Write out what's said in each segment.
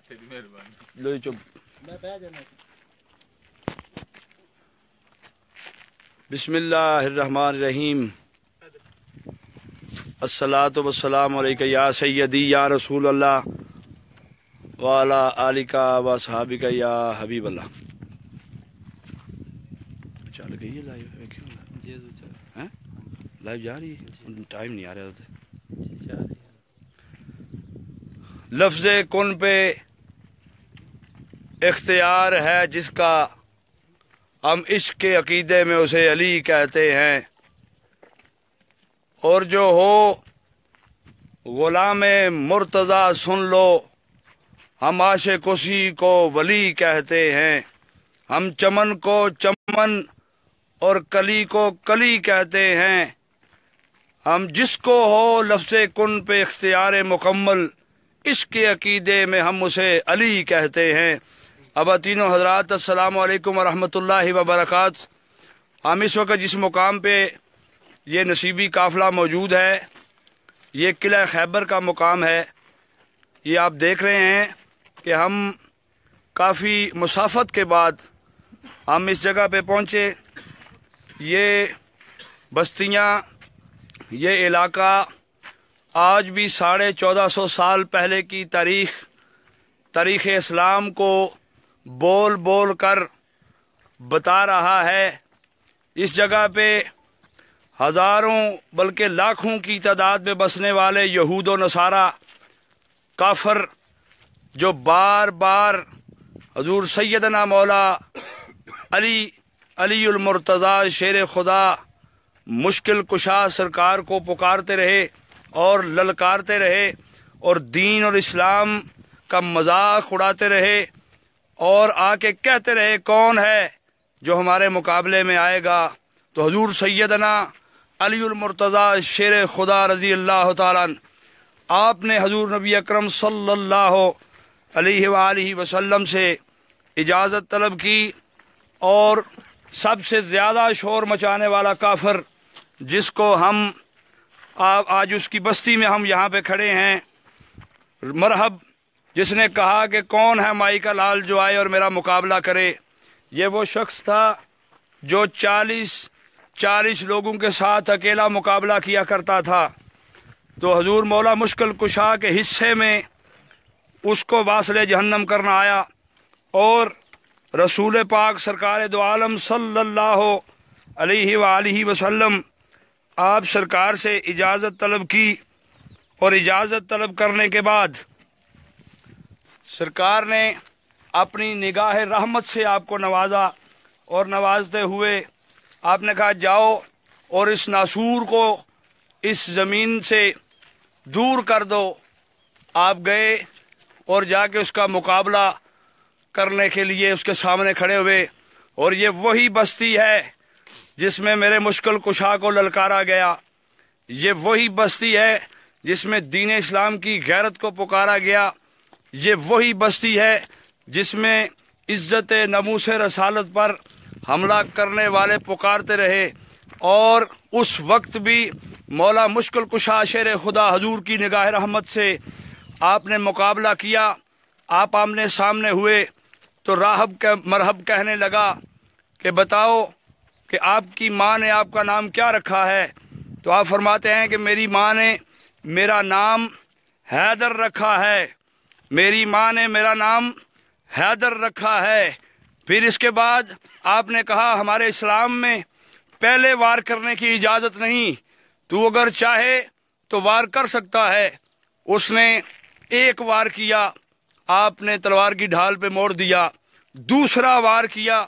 لو چپ بسم اللہ الرحمن الرحیم الصلاۃ والسلام علیکہ یا سیدی یا رسول اللہ وعلی آلک و صحابک یا حبیب اللہ۔ چل گئی ہے لائیو؟ لائیو جا رہی ہے؟ ٹائم نہیں آ رہا۔ لفظ کن پہ اختیار ہے جس کا، ہم عشق کے عقیدے میں اسے علی کہتے ہیں، اور جو ہو غلام مرتضیٰ سن لو، ہم عاشق اسی کو ولی کہتے ہیں۔ ہم چمن کو چمن اور کلی کو کلی کہتے ہیں۔ ہم جس کو ہو لفظ کن پہ اختیار مکمل، عشق کے عقیدے میں ہم اسے علی کہتے ہیں۔ ابا تینوں حضرات السلام علیکم ورحمۃ اللہ وبرکاتہ۔ ہم اس وقت جس مقام پہ یہ نصیبی قافلہ موجود ہے، یہ قلعہ خیبر کا مقام ہے۔ یہ آپ دیکھ رہے ہیں کہ ہم کافی مسافت کے بعد ہم اس جگہ پہ پہنچے۔ یہ بستیاں، یہ علاقہ آج بھی 1450 سال پہلے کی تاریخ اسلام کو بول بول کر بتا رہا ہے۔ اس جگہ پہ ہزاروں بلکہ لاکھوں کی تعداد میں بسنے والے یہود و نصارہ کافر، جو بار بار حضور سیدنا مولا علی المرتضیٰ شیر خدا مشکل کشا سرکار کو پکارتے رہے اور للکارتے رہے، اور دین اور اسلام کا مذاق اڑاتے رہے، اور آ کے کہتے رہے کون ہے جو ہمارے مقابلے میں آئے گا؟ تو حضور سیدنا علی المرتضیٰ شیر خدا رضی اللہ تعالیٰ عنہ، آپ نے حضور نبی اکرم صلی اللہ علیہ وآلہ وسلم سے اجازت طلب کی، اور سب سے زیادہ شور مچانے والا کافر جس کو ہم آج اس کی بستی میں ہم یہاں پہ کھڑے ہیں، مرحب، جس نے کہا کہ کون ہے مائی کا لال جو آئے اور میرا مقابلہ کرے؟ یہ وہ شخص تھا جو 40 لوگوں کے ساتھ اکیلا مقابلہ کیا کرتا تھا۔ تو حضور مولا مشکل کشا کے حصے میں اس کو واصل جہنم کرنا آیا، اور رسول پاک سرکار دو عالم صلی اللہ علیہ وآلہ وسلم آپ سرکار سے اجازت طلب کی، اور اجازت طلب کرنے کے بعد سرکار نے اپنی نگاہ رحمت سے آپ کو نوازا، اور نوازتے ہوئے آپ نے کہا جاؤ اور اس ناسور کو اس زمین سے دور کر دو۔ آپ گئے اور جا کے اس کا مقابلہ کرنے کے لیے اس کے سامنے کھڑے ہوئے، اور یہ وہی بستی ہے جس میں میرے مشکل کشا کو للکارا گیا، یہ وہی بستی ہے جس میں دین اسلام کی غیرت کو پکارا گیا، یہ وہی بستی ہے جس میں عزت ناموس رسالت پر حملہ کرنے والے پکارتے رہے، اور اس وقت بھی مولا مشکل کشا شیر خدا حضور کی نگاہ رحمت سے آپ نے مقابلہ کیا۔ آپ آمنے سامنے ہوئے تو راہب مرحب کہنے لگا کہ بتاؤ کہ آپ کی ماں نے آپ کا نام کیا رکھا ہے؟ تو آپ فرماتے ہیں کہ میری ماں نے میرا نام حیدر رکھا ہے، میری ماں نے میرا نام حیدر رکھا ہے۔ پھر اس کے بعد آپ نے کہا ہمارے اسلام میں پہلے وار کرنے کی اجازت نہیں، تو اگر چاہے تو وار کر سکتا ہے۔ اس نے ایک وار کیا، آپ نے تلوار کی ڈھال پہ موڑ دیا، دوسرا وار کیا،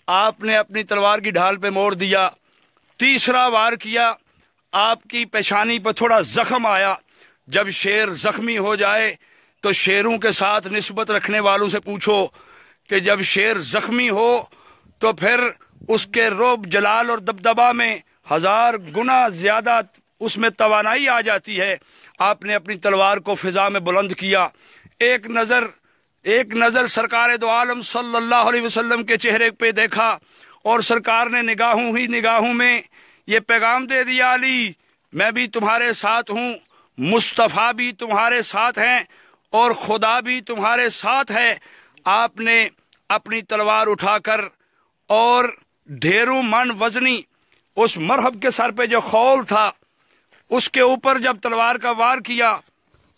آپ نے اپنی تلوار کی ڈھال پہ موڑ دیا، تیسرا وار کیا، آپ کی پیشانی پر تھوڑا زخم آیا۔ جب شیر زخمی ہو جائے تو شیروں کے ساتھ نسبت رکھنے والوں سے پوچھو کہ جب شیر زخمی ہو تو پھر اس کے رعب، جلال اور دبدبہ میں 1000 گنا زیادہ اس میں توانائی آ جاتی ہے۔ آپ نے اپنی تلوار کو فضا میں بلند کیا، ایک نظر سرکار دو عالم صلی اللہ علیہ وسلم کے چہرے پہ دیکھا، اور سرکار نے نگاہوں میں یہ پیغام دے دیا، علی میں بھی تمہارے ساتھ ہوں، مصطفیٰ بھی تمہارے ساتھ ہیں، اور خدا بھی تمہارے ساتھ ہے۔ آپ نے اپنی تلوار اٹھا کر اور ڈھیروں من وزنی اس مرحب کے سر پہ جو خول تھا اس کے اوپر جب تلوار کا وار کیا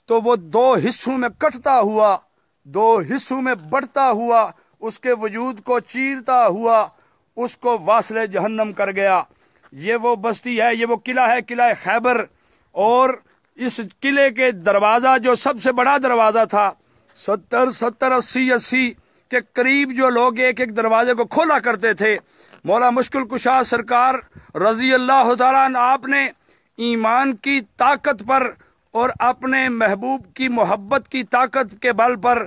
تو وہ دو حصوں میں کٹتا ہوا، دو حصوں میں بڑھتا ہوا، اس کے وجود کو چیرتا ہوا اس کو واصل جہنم کر گیا۔ یہ وہ بستی ہے، یہ وہ قلعہ ہے، قلعہ خیبر۔ اور اس قلعے کے دروازہ جو سب سے بڑا دروازہ تھا، 70-80 کے قریب جو لوگ ایک ایک دروازے کو کھولا کرتے تھے، مولا مشکل کشا سرکار رضی اللہ تعالیٰ عنہ آپ نے ایمان کی طاقت پر اور اپنے محبوب کی محبت کی طاقت کے بل پر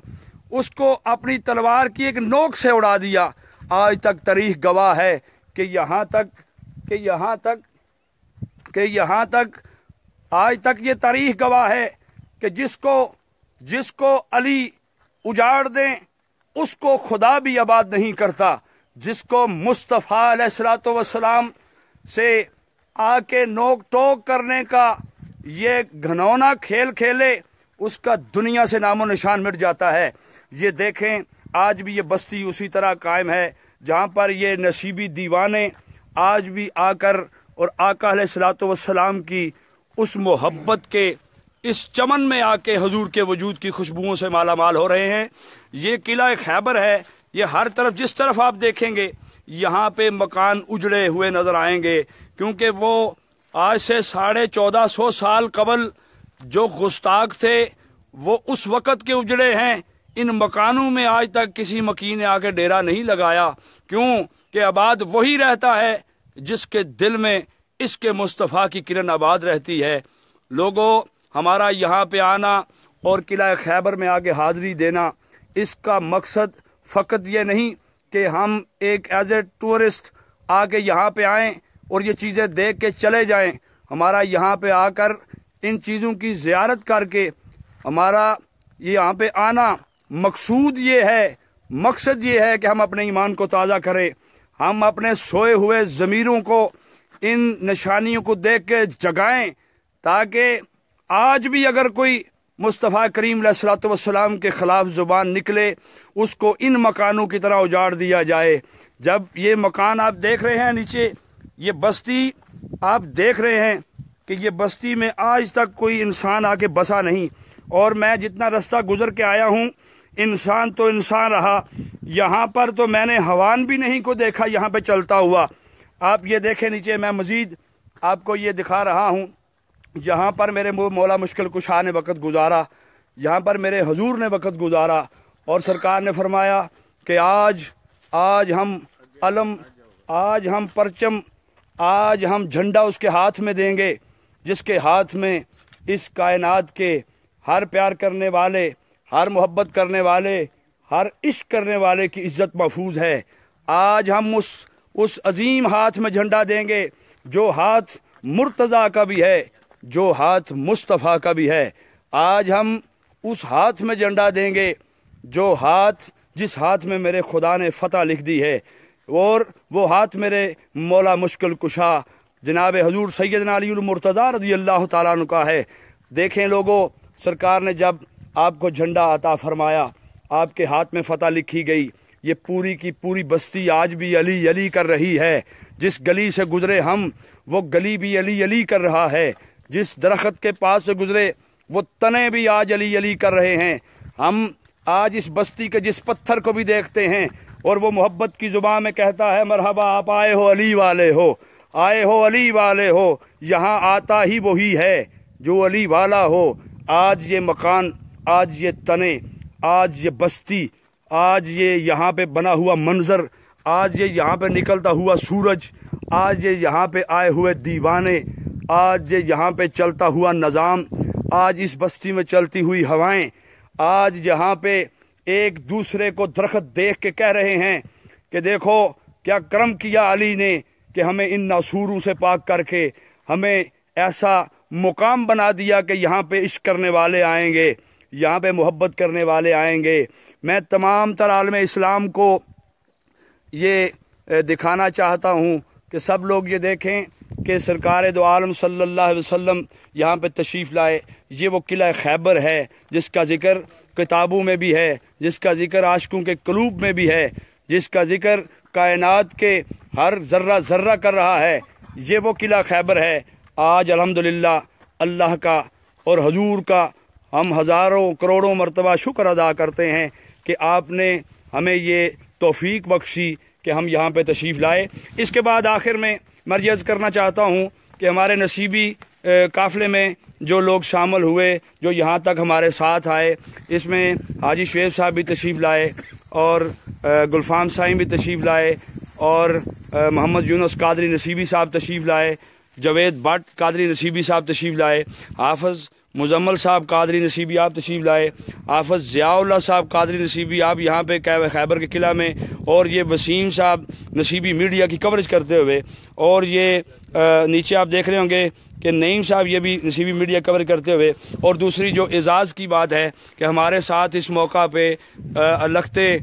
اس کو اپنی تلوار کی ایک نوک سے اڑا دیا۔ آج تک تاریخ گواہ ہے کہ یہاں تک آج تک یہ تاریخ گواہ ہے کہ جس کو علی اجاڑ دیں اس کو خدا بھی آباد نہیں کرتا، جس کو مصطفیٰ علیہ الصلوۃ والسلام سے آ کے نوک ٹوک کرنے کا یہ گھنونا کھیل کھیلے اس کا دنیا سے نام و نشان مٹ جاتا ہے۔ یہ دیکھیں آج بھی یہ بستی اسی طرح قائم ہے جہاں پر یہ نصیبی دیوانے آج بھی آ کر اور آقا علیہ الصلوۃ والسلام کی اس محبت کے اس چمن میں آ کے حضور کے وجود کی خوشبوؤں سے مالا مال ہو رہے ہیں۔ یہ قلعہ خیبر ہے، یہ ہر طرف جس طرف آپ دیکھیں گے یہاں پہ مکان اجڑے ہوئے نظر آئیں گے، کیونکہ وہ آج سے 1450 سال قبل جو گستاخ تھے وہ اس وقت کے اجڑے ہیں۔ ان مکانوں میں آج تک کسی مکی نے آ کے ڈیرا نہیں لگایا، کیوں کہ آباد وہی رہتا ہے جس کے دل میں اس کے مصطفیٰ کی کرن آباد رہتی ہے۔ لوگوں، ہمارا یہاں پہ آنا اور قلعہ خیبر میں آگے حاضری دینا، اس کا مقصد فقط یہ نہیں کہ ہم ایک ایز اے ٹورسٹ آ کے یہاں پہ آئیں اور یہ چیزیں دیکھ کے چلے جائیں۔ ہمارا یہاں پہ آ کر ان چیزوں کی زیارت کر کے ہمارا یہاں پہ آنا مقصد یہ ہے کہ ہم اپنے ایمان کو تازہ کریں، ہم اپنے سوئے ہوئے ضمیروں کو ان نشانیوں کو دیکھ کے جگائیں، تاکہ آج بھی اگر کوئی مصطفیٰ کریم علیہ الصلوۃ والسلام کے خلاف زبان نکلے اس کو ان مکانوں کی طرح اجاڑ دیا جائے۔ جب یہ مکان آپ دیکھ رہے ہیں نیچے، یہ بستی آپ دیکھ رہے ہیں کہ یہ بستی میں آج تک کوئی انسان آ کے بسا نہیں، اور میں جتنا رستہ گزر کے آیا ہوں انسان تو انسان رہا، یہاں پر تو میں نے حیوان بھی نہیں کو دیکھا یہاں پہ چلتا ہوا۔ آپ یہ دیکھیں نیچے، میں مزید آپ کو یہ دکھا رہا ہوں، جہاں پر میرے مولا مشکل کشا نے وقت گزارا، یہاں پر میرے حضور نے وقت گزارا، اور سرکار نے فرمایا کہ آج ہم علم، آج ہم پرچم، آج ہم جھنڈا اس کے ہاتھ میں دیں گے جس کے ہاتھ میں اس کائنات کے ہر پیار کرنے والے، ہر محبت کرنے والے، ہر عشق کرنے والے کی عزت محفوظ ہے۔ آج ہم اس عظیم ہاتھ میں جھنڈا دیں گے جو ہاتھ مرتضیٰ کا بھی ہے، جو ہاتھ مصطفیٰ کا بھی ہے۔ آج ہم اس ہاتھ میں جھنڈا دیں گے جس ہاتھ میں میرے خدا نے فتح لکھ دی ہے، اور وہ ہاتھ میرے مولا مشکل کشا جناب حضور سیدنا علی المرتضیٰ رضی اللہ تعالیٰ عنہ کا ہے۔ دیکھیں لوگوں، سرکار نے جب آپ کو جھنڈا عطا فرمایا، آپ کے ہاتھ میں فتح لکھی گئی، یہ پوری کی پوری بستی آج بھی علی علی کر رہی ہے۔ جس گلی سے گزرے ہم، وہ گلی بھی علی علی کر رہا ہے۔ جس درخت کے پاس سے گزرے وہ تنے بھی آج علی علی کر رہے ہیں۔ ہم آج اس بستی کے جس پتھر کو بھی دیکھتے ہیں اور وہ محبت کی زبان میں کہتا ہے مرحبا، آپ آئے ہو علی والے ہو، آئے ہو علی والے ہو، یہاں آتا ہی وہی ہے جو علی والا ہو۔ آج یہ مکان، آج یہ تنے، آج یہ بستی، آج یہ یہاں پہ بنا ہوا منظر، آج یہ یہاں پہ نکلتا ہوا سورج، آج یہ یہاں پہ آئے ہوئے دیوانے، آج یہ یہاں پہ چلتا ہوا نظام، آج اس بستی میں چلتی ہوئی ہوائیں، آج یہاں پہ ایک دوسرے کو درخت دیکھ کے کہہ رہے ہیں کہ دیکھو کیا کرم کیا علی نے کہ ہمیں ان ناسوروں سے پاک کر کے ہمیں ایسا مقام بنا دیا کہ یہاں پہ عشق کرنے والے آئیں گے، یہاں پہ محبت کرنے والے آئیں گے۔ میں تمام تر عالم اسلام کو یہ دکھانا چاہتا ہوں کہ سب لوگ یہ دیکھیں کہ سرکار دو عالم صلی اللہ علیہ وسلم یہاں پہ تشریف لائے، یہ وہ قلعہ خیبر ہے جس کا ذکر کتابوں میں بھی ہے، جس کا ذکر عاشقوں کے قلوب میں بھی ہے، جس کا ذکر کائنات کے ہر ذرہ ذرہ کر رہا ہے۔ یہ وہ قلعہ خیبر ہے۔ آج الحمدللہ اللہ کا اور حضور کا ہم ہزاروں کروڑوں مرتبہ شکر ادا کرتے ہیں کہ آپ نے ہمیں یہ توفیق بخشی کہ ہم یہاں پہ تشریف لائے۔ اس کے بعد آخر میں عرض کرنا چاہتا ہوں کہ ہمارے نصیبی قافلے میں جو لوگ شامل ہوئے، جو یہاں تک ہمارے ساتھ آئے، اس میں حاجی شعیب صاحب بھی تشریف لائے اور گلفام صاحب بھی تشریف لائے اور محمد یونس قادری نصیبی صاحب تشریف لائے، جاوید بٹ قادری نصیبی صاحب تشریف لائے، حافظ مزمل صاحب قادری نصیبی آپ تشریف لائے، حافظ ضیاء اللہ صاحب قادری نصیبی آپ یہاں پہ خیبر کے قلعہ میں، اور یہ وسیم صاحب نصیبی میڈیا کی کوریج کرتے ہوئے، اور یہ نیچے آپ دیکھ رہے ہوں گے کہ نعیم صاحب یہ بھی نصیبی میڈیا کور کرتے ہوئے، اور دوسری جو اعزاز کی بات ہے کہ ہمارے ساتھ اس موقع پہ لختے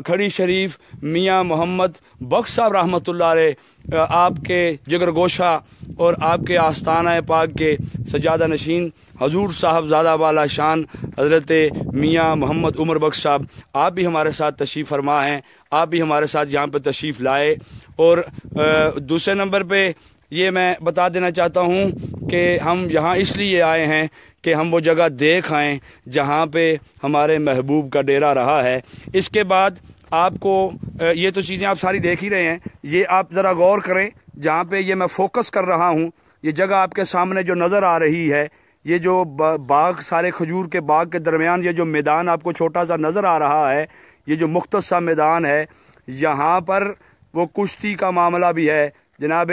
کھڑی شریف میاں محمد بخش صاحب رحمۃ اللہ علیہ، آپ کے جگر گوشہ اور آپ کے آستانہ پاک کے سجادہ نشین حضور صاحب زادہ والا شان حضرت میاں محمد عمر بخش صاحب، آپ بھی ہمارے ساتھ تشریف فرما ہیں، آپ بھی ہمارے ساتھ یہاں پہ تشریف لائے۔ اور دوسرے نمبر پہ یہ میں بتا دینا چاہتا ہوں کہ ہم یہاں اس لیے آئے ہیں کہ ہم وہ جگہ دیکھ آئیں جہاں پہ ہمارے محبوب کا ڈیرا رہا ہے۔ اس کے بعد آپ کو یہ تو چیزیں آپ ساری دیکھ ہی رہے ہیں، یہ آپ ذرا غور کریں جہاں پہ یہ میں فوکس کر رہا ہوں، یہ جگہ آپ کے سامنے جو نظر آ رہی ہے، یہ جو باغ سارے کھجور کے باغ کے درمیان یہ جو میدان آپ کو چھوٹا سا نظر آ رہا ہے، یہ جو مختص سا میدان ہے، یہاں پر وہ کشتی کا معاملہ بھی ہے۔ جناب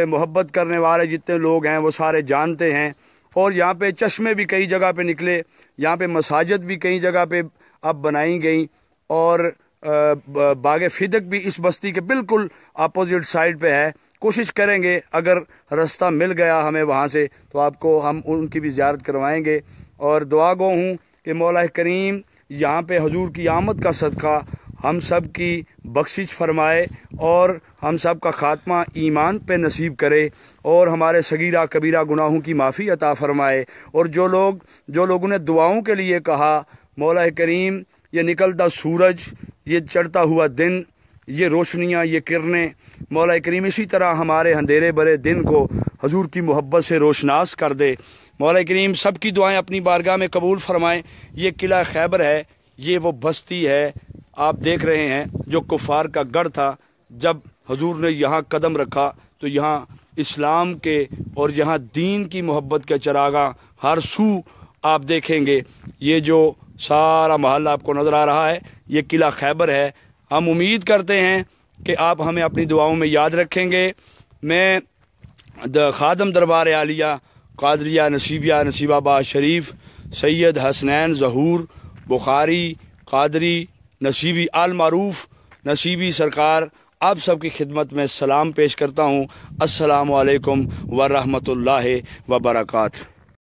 محبت کرنے والے جتنے لوگ ہیں وہ سارے جانتے ہیں، اور یہاں پہ چشمے بھی کئی جگہ پہ نکلے، یہاں پہ مساجد بھی کئی جگہ پہ اب بنائی گئیں، اور باغ فدق بھی اس بستی کے بالکل اپوزٹ سائڈ پہ ہے۔ کوشش کریں گے اگر رستہ مل گیا ہمیں وہاں سے تو آپ کو ہم ان کی بھی زیارت کروائیں گے، اور دعا گو ہوں کہ مولا کریم یہاں پہ حضور کی آمد کا صدقہ ہم سب کی بخشش فرمائے اور ہم سب کا خاتمہ ایمان پہ نصیب کرے، اور ہمارے صغیرہ کبیرہ گناہوں کی معافی عطا فرمائے۔ اور جو لوگوں نے دعاؤں کے لیے کہا، مولا کریم یہ نکلتا سورج، یہ چڑھتا ہوا دن، یہ روشنیاں، یہ کرنیں، مولا کریم اسی طرح ہمارے اندھیرے برے دن کو حضور کی محبت سے روشناس کر دے۔ مولا کریم سب کی دعائیں اپنی بارگاہ میں قبول فرمائیں۔ یہ قلعہ خیبر ہے، یہ وہ بستی ہے آپ دیکھ رہے ہیں جو کفار کا گڑھ تھا۔ جب حضور نے یہاں قدم رکھا تو یہاں اسلام کے اور یہاں دین کی محبت کے چراغاں ہر سو آپ دیکھیں گے۔ یہ جو سارا محلہ آپ کو نظر آ رہا ہے یہ قلعہ خیبر ہے۔ ہم امید کرتے ہیں کہ آپ ہمیں اپنی دعاؤں میں یاد رکھیں گے۔ میں خادم دربار عالیہ قادریہ نصیبیہ نصیب آباد شریف سید حسنین ظہور بخاری قادری نصیبی آل معروف نصیبی سرکار آپ سب کی خدمت میں سلام پیش کرتا ہوں۔ السلام علیکم ورحمۃ اللہ وبرکاتہ۔